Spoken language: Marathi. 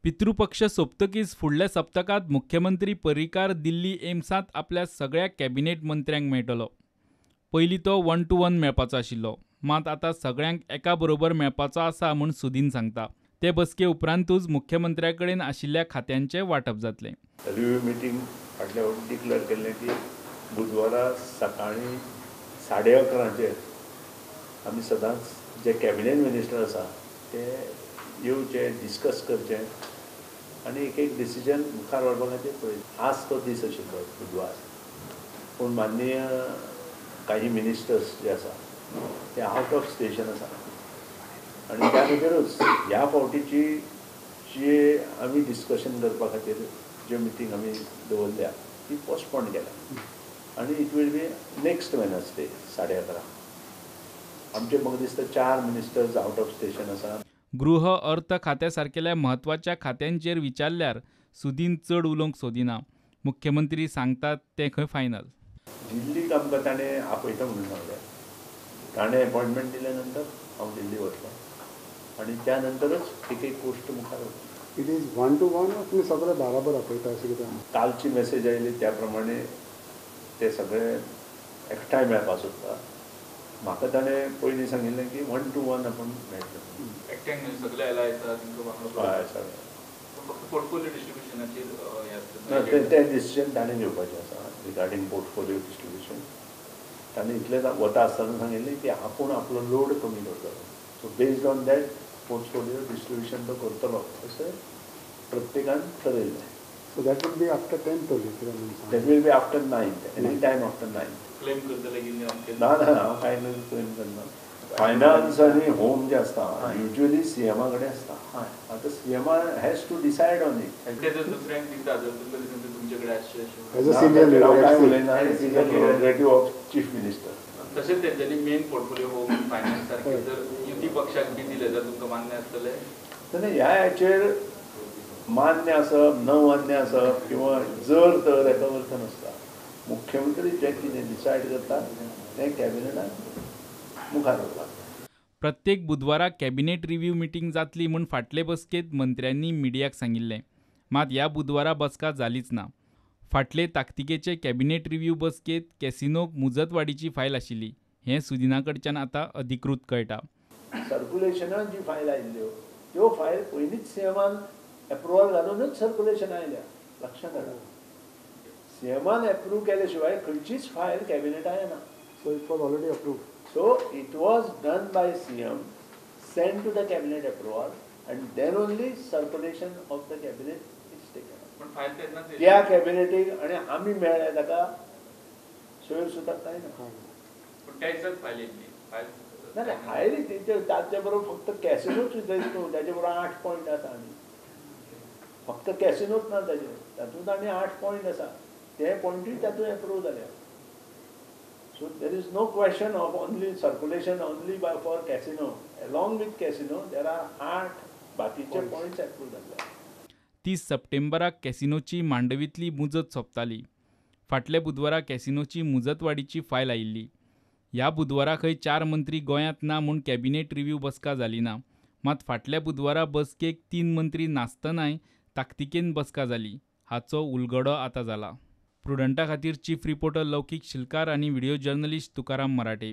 पितृपक्ष सोंपतकीच फुडल्या सप्तकात मुख्यमंत्री परिकार दिल्ली एम्सात आपल्या सगळ्या कॅबिनेट मंत्र्यांक मेळटलो. पयलीं तो 1 to 1 मेळपाचो आशिल्लो, मात आतां सगळ्यांक एका बरोबर मेळपाचो आसा म्हूण सुदीन सांगता. ते बसके उपरांतूच मुख्यमंत्र्या कडेन आशिल्ल्या खात्यांचें वांटप जातलें. रिव्ह्यू मिटींग फाटल्या डिक्लेअर केल्लें की बुधवारा सकाळीं 11:30 आमी सदांच जे कॅबिनेट मिनिस्टर आसा ते येवचे, डिस्कस करचे आनी एक डिसिजन मुखार व्हरपा खातीर पळय. आज तो दीस आशिल्लो बुधवार, पूण माननीय काही मिनिस्टर्स जे आसा ते आउट ऑफ स्टेशन आसा आनी त्या खातीरूच ह्या फावटीची जी आमी डिस्कशन करपा खातीर ज्यो मिटींग आमी दवरल्या ती पोस्टपोन केल्या आनी it will be next Wednesday 11:30. आमचे म्हाका दिसता 4 मिनिस्टर्स आउट ऑफ स्टेशन आसा. गृह अर्थ खात्या सारकेल्या म्हत्वाच्या खात्यांचेर विचारल्यार सुदीन चड उलोवंक सोदिना. मुख्यमंत्री सांगतात तें खंय फायनल. दिल्लीक आमकां ताणें आपयता म्हणून सांगलें. ताणें अपॉयंटमेंट दिल्या नंतर हांव दिल्ली वतलों आनी त्या नंतरच एक पोस्ट मुखार वतली. इट इज 1 to 1 तुमी सगळे बराबर आपयता अशें कितें? कालची मेसेज आयली त्या प्रमाणे ते सगळे एकठांय मेळपा सोदता. म्हाका ताणें पयलीं सांगिल्लें की 1 to 1 आपण मेळटलें. एकट्याक सगळे आयला येता हय सगळे पोर्टफोलियो डिस्ट्रिब्युशनाचेर ते डिसिजन ताणें घेवपाचें आसा रिगार्डींग पोर्टफोलियो डिस्ट्रिब्युशन. ताणें इतलें वता आसतना सांगिल्लें की आपूण आपलो लोड कमी करतलो. So based on that portfolio distribution तो करतलो अशें प्रत्येकान ठरयल्लें. So that will be after 10th only. That will be after 9th, any time after 9th. Claim करतले की ना हांव कांय क्लेम करना. फायनान्स आनी होम जे आसता युजली सीएमा कडेन आसता. आतां CM has to decide on it. ते जर दुसऱ्यांक दिता जर तुमचे कडेन आसचे एज अ सिनियर हांव कांय उलयना. Representative of chief minister. तशेंच तेंच्यांनी मेन पोर्टफोलियो होम फायनान्स सारके जर युती पक्षाक बी दिले जाल्यार तुमकां मान्य आसतलें? जाल्यार ह्या हाचेर मान्य आसप न मान्य आसप किंवा जर तर हेका अर्थ नासता. मुख्यमंत्री जें कितें डिसायड करता तें कॅबिनेटान मुखार व्हरता. प्रत्येक बुधवाराक कॅबिनेट रिव्ह्यू मिटींग जातली म्हूण फाटले बसकेंत मंत्र्यांनी मिडियाक सांगिल्लें, मात ह्या बुधवारा बसका जालीच ना. फाटले ताकतिकेचे कॅबिनेट रिव्ह्यू बसकेंत कॅसिनोक मुजतवाडीची फायल आशिल्ली हें सुदिना कडच्यान आतां अधिकृत कळटा. सर्क्युलेशनान जी फायल आयिल्ल्यो त्यो फायल पयलींच सीएमान एप्रुवल घालूनच सर्क्युलेशन आयल्या. लक्षांत हाडा. सीएमान एप्रूव केले शिवाय खंयचीच फायल कॅबिनेटान येना. So it was already approved. So it was done by CM, sent to the cabinet approval, and then only circulation of the cabinet is taken. पण फायल तेन्ना त्या कॅबिनेटीक आनी आमी मेळ्ळे ताका सोयर सुद्दां कांय ना. पण त्या दिसाक फायल येयल्ली फायल ना हायली ताचे बरोबर फक्त कॅसिनोच न्हू, ताचे बरोबर 8 पॉयंट आसा आनी फक्त कॅसिनोच ना ताचे तातूंत आनी 8 पॉयंट आसा. ते पॉयंटूय तातूंत एप्रूव जाल्या. So there is no question of only circulation only for casino. Along with casino, there are 8 बाकीचे points approved जाल्ले. 30 सप्टेंबराक कॅसिनोची मांडवींतली मुजत सोंपताली. फाटल्या बुधवारा कॅसिनोची मुजतवाडीची फायल आयिल्ली. ह्या बुधवारा खंय 4 मंत्री गोंयांत ना म्हूण कॅबिनेट रिव्ह्यू बसका जाली ना. मात फाटल्या बुधवारा बसकेक 3 मंत्री नासतनाय ताकतिकेन बसका जाली. हाचो उलगडो आतां जाला. प्रुडंटा खातीर चीफ रिपोर्टर लौकीक शिलकार आनी व्हिडिओ जर्नलिस्ट तुकाराम मराठे.